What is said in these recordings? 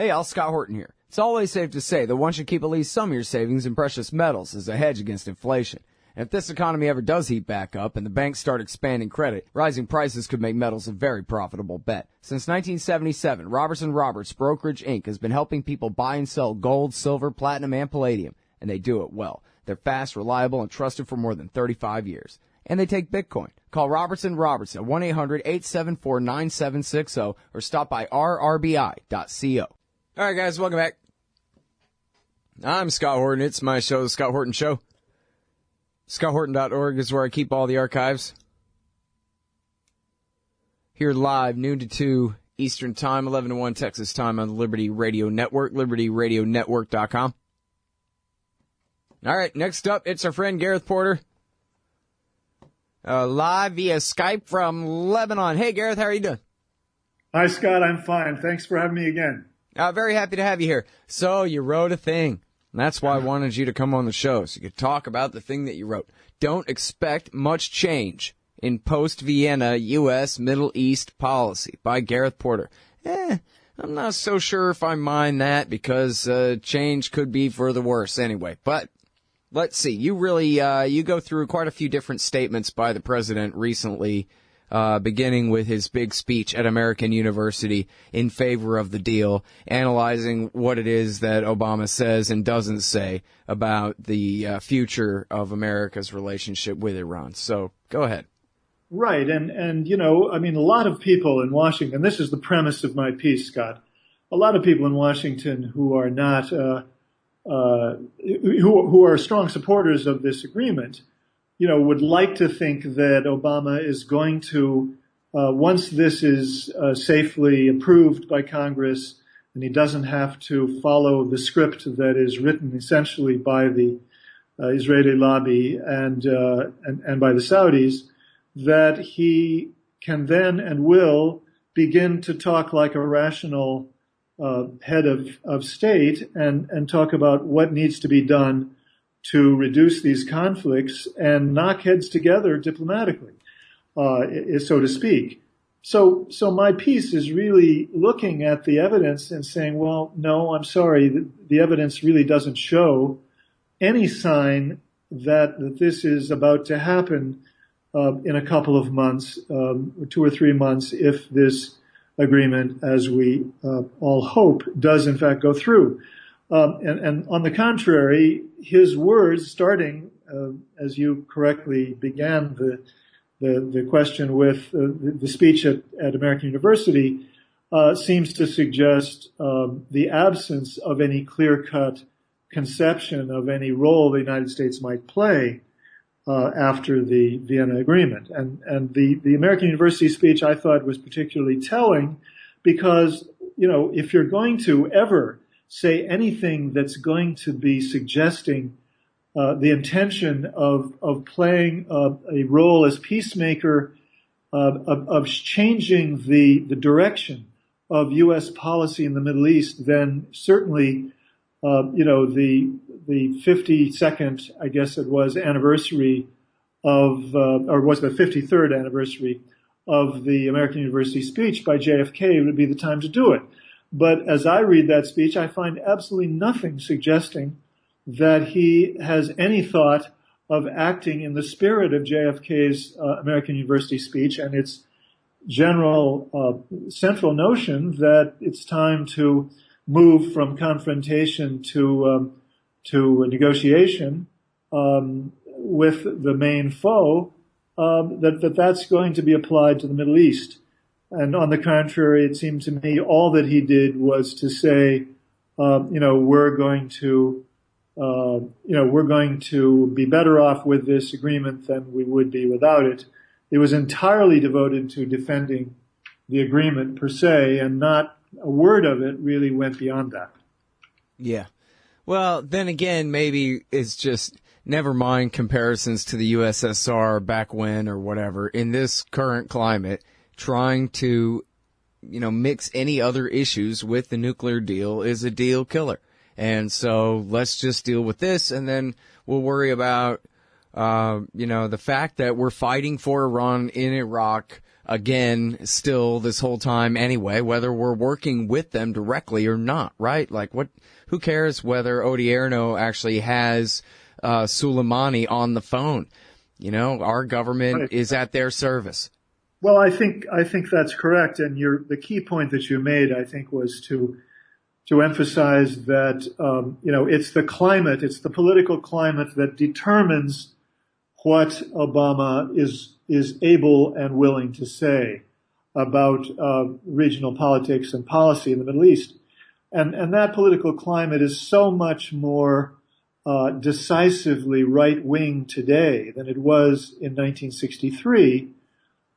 Hey, all, Scott Horton here. It's always safe to say that one should keep at least some of your savings in precious metals as a hedge against inflation. And if this economy ever does heat back up and the banks start expanding credit, rising prices could make metals a very profitable bet. Since 1977, Robertson Roberts Brokerage Inc. has been helping people buy and sell gold, silver, platinum, and palladium, and they do it well. They're fast, reliable, and trusted for more than 35 years. And they take Bitcoin. Call Robertson Roberts at 1-800-874-9760 or stop by rrbi.co. All right, guys, welcome back. I'm Scott Horton. It's my show, The Scott Horton Show. ScottHorton.org is where I keep all the archives. Here live, noon to 2 Eastern Time, 11 to 1 Texas Time on the Liberty Radio Network, libertyradionetwork.com. All right, next up, it's our friend Gareth Porter. Live via Skype from Lebanon. Hey, Gareth, how are you doing? Hi, Scott. I'm fine. Thanks for having me again. Very happy to have you here. So you wrote a thing. And that's why I wanted you to come on the show, so you could talk about the thing that you wrote. Don't expect much change in post-Vienna U.S. Middle East policy by Gareth Porter. I'm not so sure if I mind that because change could be for the worse anyway. But let's see. You really you go through quite a few different statements by the president recently, beginning with his big speech at American University in favor of the deal, analyzing what it is that Obama says and doesn't say about the future of America's relationship with Iran. So go ahead. Right. And you know, I mean, a lot of people in Washington, this is the premise of my piece, Scott, a lot of people in Washington who are not, who are strong supporters of this agreement, you know, would like to think that Obama is going to, once this is safely approved by Congress and he doesn't have to follow the script that is written essentially by the Israeli lobby and by the Saudis, that he can then and will begin to talk like a rational head of state and talk about what needs to be done to reduce these conflicts and knock heads together diplomatically, so to speak. So my piece is really looking at the evidence and saying, well, no, I'm sorry, the evidence really doesn't show any sign that this is about to happen in a couple of months, 2 or 3 months, if this agreement, as we all hope, does in fact go through. And on the contrary, his words, starting as you correctly began the question with the speech at American University, seems to suggest the absence of any clear-cut conception of any role the United States might play after the Vienna Agreement. And the American University speech I thought was particularly telling because, you know, if you're going to ever say anything that's going to be suggesting the intention of playing a role as peacemaker, of changing the direction of U.S. policy in the Middle East, then certainly, you know, the 52nd, I guess it was, anniversary of, or was the 53rd anniversary of the American University speech by JFK would be the time to do it. But as I read that speech, I find absolutely nothing suggesting that he has any thought of acting in the spirit of JFK's American University speech and its general central notion that it's time to move from confrontation to negotiation with the main foe, that's going to be applied to the Middle East. And on the contrary, it seemed to me all that he did was to say, you know, we're going to be better off with this agreement than we would be without it. It was entirely devoted to defending the agreement per se, and not a word of it really went beyond that. Yeah. Well, then again, maybe it's just never mind comparisons to the USSR back when or whatever. In this current climate, trying to, you know, mix any other issues with the nuclear deal is a deal killer. And so let's just deal with this, and then we'll worry about, you know, the fact that we're fighting for Iran in Iraq again still this whole time anyway, whether we're working with them directly or not, right? Like, who cares whether Odierno actually has Soleimani on the phone? You know, our government is at their service. Well, I think that's correct. And the key point that you made, I think, was to emphasize that, it's the political climate that determines what Obama is able and willing to say about regional politics and policy in the Middle East. And that political climate is so much more decisively right-wing today than it was in 1963.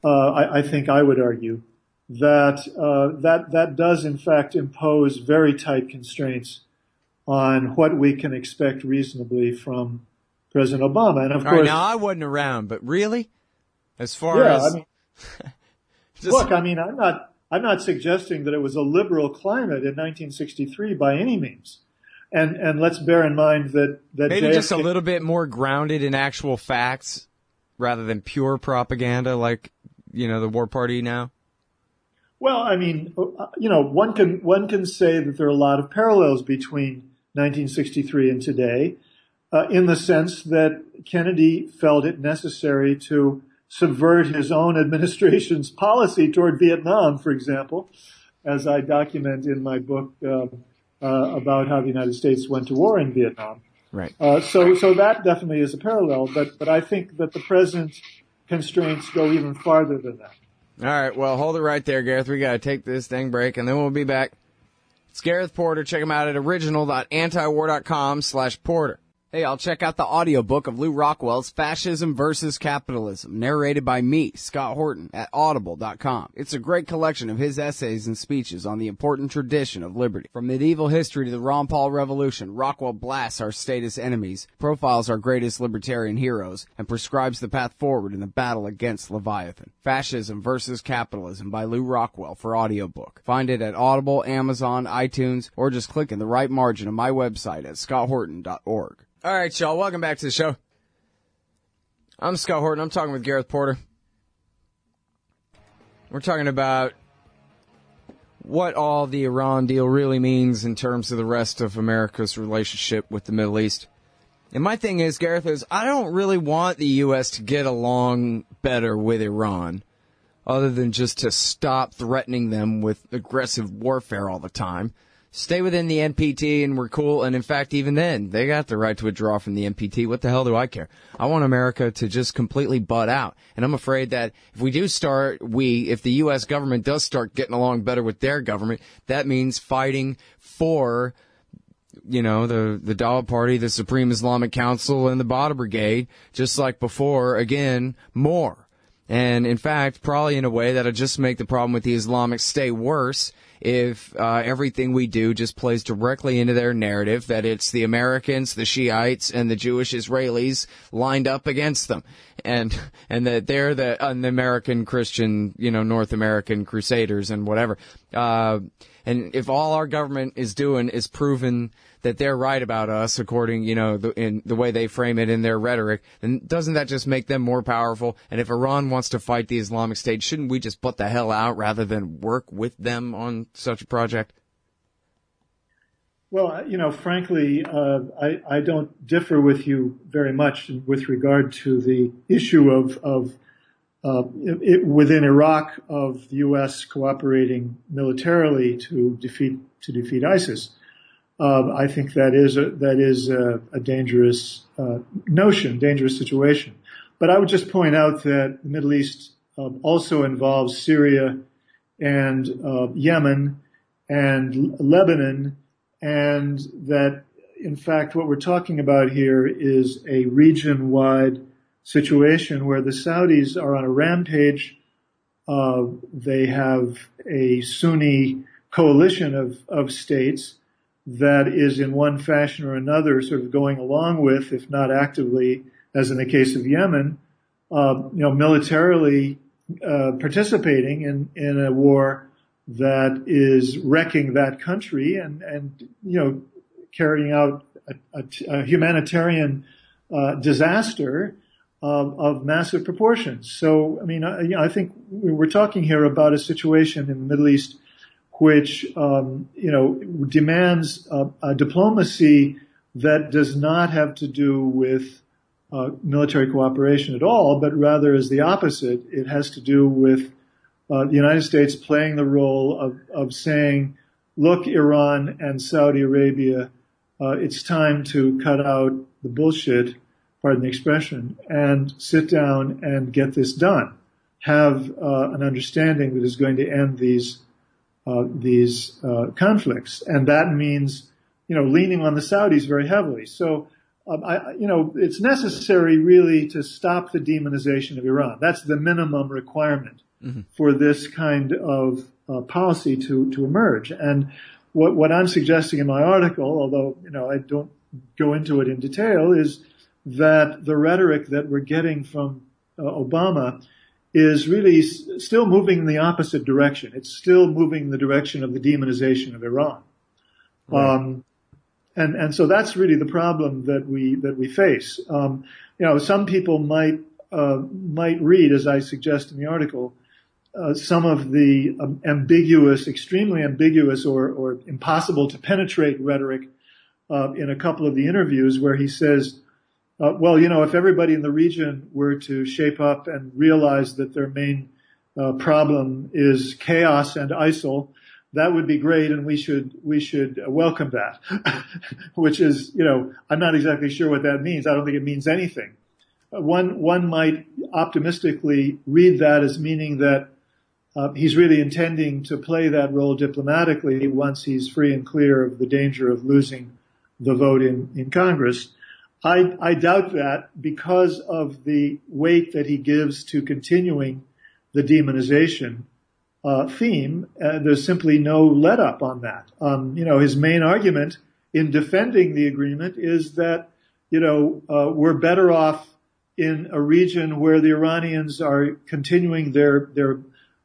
I think I would argue that does in fact impose very tight constraints on what we can expect reasonably from President Obama. And of course, now I wasn't around, but really, as far as look, I mean, I'm not suggesting that it was a liberal climate in 1963 by any means. And let's bear in mind that maybe JFK, just a little bit more grounded in actual facts rather than pure propaganda, like the war party now. Well, I mean, one can say that there are a lot of parallels between 1963 and today, in the sense that Kennedy felt it necessary to subvert his own administration's policy toward Vietnam, for example, as I document in my book about how the United States went to war in Vietnam. Right. So that definitely is a parallel, but I think that the present constraints go even farther than that. All right, well, hold it right there, Gareth. We got to take this thing break, and then we'll be back. It's Gareth Porter. Check him out at original.antiwar.com/Porter. Hey, I'll check out the audiobook of Lew Rockwell's Fascism versus Capitalism, narrated by me, Scott Horton, at audible.com. It's a great collection of his essays and speeches on the important tradition of liberty. From medieval history to the Ron Paul Revolution, Rockwell blasts our statist enemies, profiles our greatest libertarian heroes, and prescribes the path forward in the battle against Leviathan. Fascism versus Capitalism by Lew Rockwell for audiobook. Find it at Audible, Amazon, iTunes, or just click in the right margin of my website at scotthorton.org. All right, y'all, welcome back to the show. I'm Scott Horton. I'm talking with Gareth Porter. We're talking about what all the Iran deal really means in terms of the rest of America's relationship with the Middle East. And my thing is, Gareth, is I don't really want the U.S. to get along better with Iran, other than just to stop threatening them with aggressive warfare all the time. Stay within the NPT and we're cool. And in fact, even then, they got the right to withdraw from the NPT. What the hell do I care? I want America to just completely butt out. And I'm afraid that if the U.S. government does start getting along better with their government, that means fighting for, the Dawa Party, the Supreme Islamic Council, and the Badr Brigade, just like before, again, more. And in fact, probably in a way that'll just make the problem with the Islamic State worse if everything we do just plays directly into their narrative that it's the Americans, the Shiites, and the Jewish Israelis lined up against them, and that they're the American Christian, North American crusaders and whatever. And if all our government is doing is proving that they're right about us, according, in the way they frame it in their rhetoric, then doesn't that just make them more powerful? And if Iran wants to fight the Islamic State, shouldn't we just butt the hell out rather than work with them on such a project? Well, frankly, I don't differ with you very much with regard to the issue of within Iraq of the U.S. cooperating militarily to defeat ISIS. I think that is a dangerous notion, dangerous situation. But I would just point out that the Middle East also involves Syria and Yemen and Lebanon, and that, in fact, what we're talking about here is a region-wide situation where the Saudis are on a rampage. They have a Sunni coalition of states that is in one fashion or another sort of going along with, if not actively, as in the case of Yemen, militarily participating in a war that is wrecking that country and carrying out a humanitarian disaster of massive proportions. So, I mean, I think we're talking here about a situation in the Middle East which, demands a diplomacy that does not have to do with military cooperation at all, but rather is the opposite. It has to do with the United States playing the role of saying, look, Iran and Saudi Arabia, it's time to cut out the bullshit, pardon the expression, and sit down and get this done. Have an understanding that is going to end these conflicts, and that means, leaning on the Saudis very heavily. So, it's necessary really to stop the demonization of Iran. That's the minimum requirement for this kind of policy to emerge. And what I'm suggesting in my article, although I don't go into it in detail, is that the rhetoric that we're getting from Obama is really still moving in the opposite direction. It's still moving in the direction of the demonization of Iran. Right. And so that's really the problem that we face. Some people might read, as I suggest in the article, some of the extremely ambiguous or impossible to penetrate rhetoric in a couple of the interviews where he says, if everybody in the region were to shape up and realize that their main problem is chaos and ISIL, that would be great, and we should welcome that. Which is, I'm not exactly sure what that means. I don't think it means anything. One might optimistically read that as meaning that he's really intending to play that role diplomatically once he's free and clear of the danger of losing the vote in Congress. I doubt that because of the weight that he gives to continuing the demonization theme. There's simply no let up on that. His main argument in defending the agreement is that, we're better off in a region where the Iranians are continuing their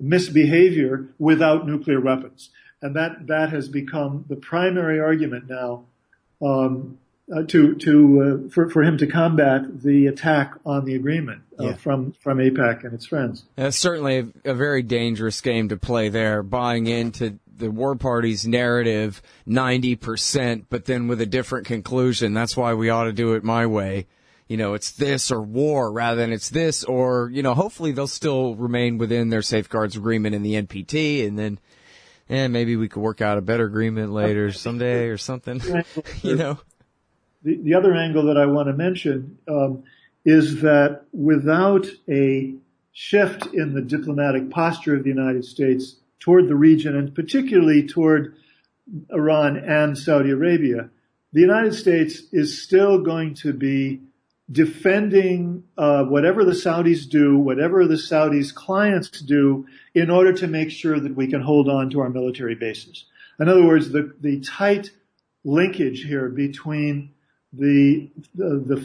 misbehavior without nuclear weapons. And that has become the primary argument now, for him to combat the attack on the agreement from AIPAC and its friends. That's certainly a very dangerous game to play there, buying into the war party's narrative 90%, but then with a different conclusion. That's why we ought to do it my way. It's this or war rather than it's this or, hopefully they'll still remain within their safeguards agreement in the NPT, and then maybe we could work out a better agreement later someday or something, The other angle that I want to mention is that without a shift in the diplomatic posture of the United States toward the region, and particularly toward Iran and Saudi Arabia, the United States is still going to be defending whatever the Saudis do, whatever the Saudis' clients do, in order to make sure that we can hold on to our military bases. In other words, the tight linkage here between the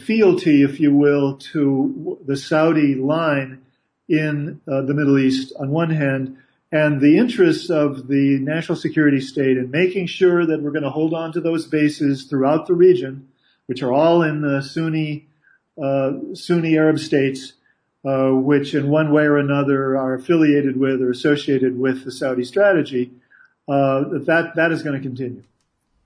fealty, if you will, to the Saudi line in the Middle East on one hand, and the interests of the national security state in making sure that we're going to hold on to those bases throughout the region, which are all in the Sunni Arab states, which in one way or another are affiliated with or associated with the Saudi strategy, that is going to continue.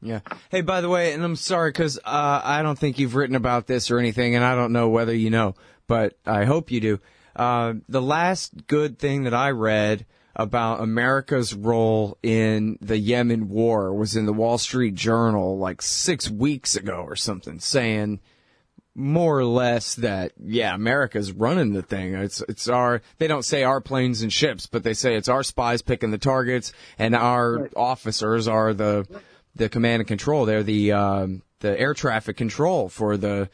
Yeah. Hey, by the way, and I'm sorry because I don't think you've written about this or anything, and I don't know whether you know, but I hope you do. The last good thing that I read about America's role in the Yemen war was in the Wall Street Journal like 6 weeks ago or something, saying more or less that, America's running the thing. It's our, they don't say our planes and ships, but they say it's our spies picking the targets, and our officers are the command and control. They're the air traffic control for the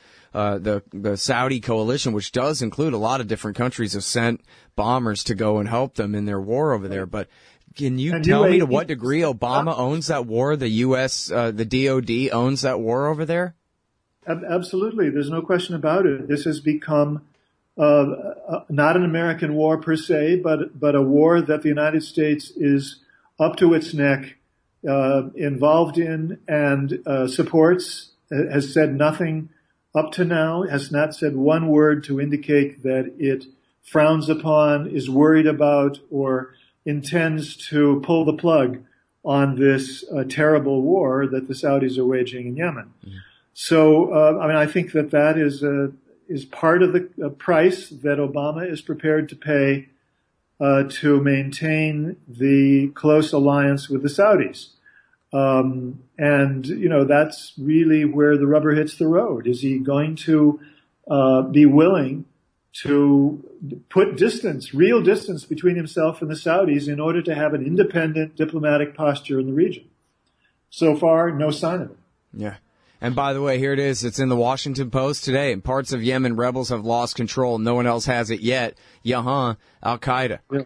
Saudi coalition, which does include a lot of different countries have sent bombers to go and help them in their war over there. But can you tell me to what degree Obama owns that war? The U.S., the DOD owns that war over there? Absolutely. There's no question about it. This has become not an American war per se, but a war that the United States is up to its neck involved in and supports, has said nothing up to now has not said one word to indicate that it frowns upon, is worried about, or intends to pull the plug on this terrible war that the Saudis are waging in Yemen. Mm-hmm. So, I think that is part of the price that Obama is prepared to pay to maintain the close alliance with the Saudis. That's really where the rubber hits the road. Is he going to be willing to put real distance between himself and the Saudis in order to have an independent diplomatic posture in the region? So far, no sign of it. Yeah. And by the way, here it is. It's in the Washington Post today. And parts of Yemen, rebels have lost control. No one else has it yet. Al-Qaeda. Yeah.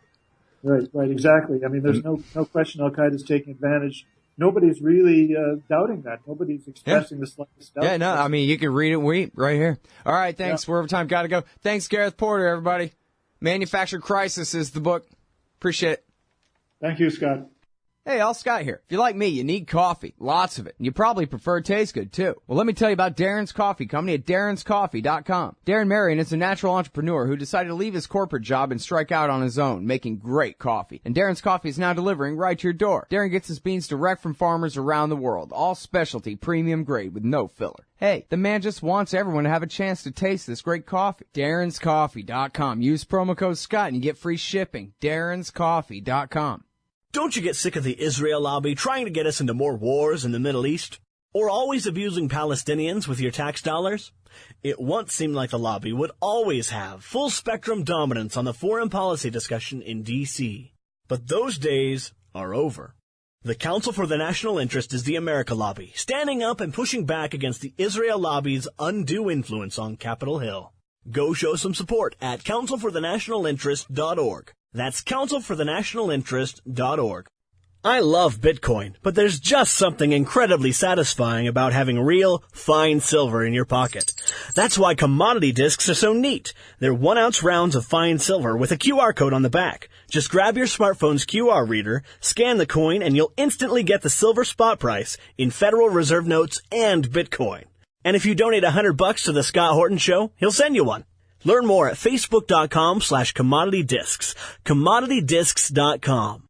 Right, exactly. I mean, there's no question Al-Qaeda's taking advantage. Nobody's really doubting that. Nobody's expressing the slightest doubt. Yeah, no, I mean, you can read it right here. All right, thanks. Yeah. We're over time. Got to go. Thanks, Gareth Porter, everybody. Manufactured Crisis is the book. Appreciate it. Thank you, Scott. Hey, all Scott here. If you're like me, you need coffee. Lots of it. And you probably prefer it tastes good, too. Well, let me tell you about Darren's Coffee Company at darrenscoffee.com. Darren Marion is a natural entrepreneur who decided to leave his corporate job and strike out on his own, making great coffee. And Darren's Coffee is now delivering right to your door. Darren gets his beans direct from farmers around the world. All specialty, premium grade with no filler. Hey, the man just wants everyone to have a chance to taste this great coffee. darrenscoffee.com. Use promo code Scott and you get free shipping. darrenscoffee.com. Don't you get sick of the Israel lobby trying to get us into more wars in the Middle East? Or always abusing Palestinians with your tax dollars? It once seemed like the lobby would always have full-spectrum dominance on the foreign policy discussion in D.C. But those days are over. The Council for the National Interest is the America lobby, standing up and pushing back against the Israel lobby's undue influence on Capitol Hill. Go show some support at councilforthenationalinterest.org. That's councilforthenationalinterest.org. I love Bitcoin, but there's just something incredibly satisfying about having real, fine silver in your pocket. That's why commodity discs are so neat. They're 1-ounce rounds of fine silver with a QR code on the back. Just grab your smartphone's QR reader, scan the coin, and you'll instantly get the silver spot price in Federal Reserve notes and Bitcoin. And if you donate $100 to the Scott Horton Show, he'll send you one. Learn more at facebook.com/commoditydiscs. commoditydiscs.com.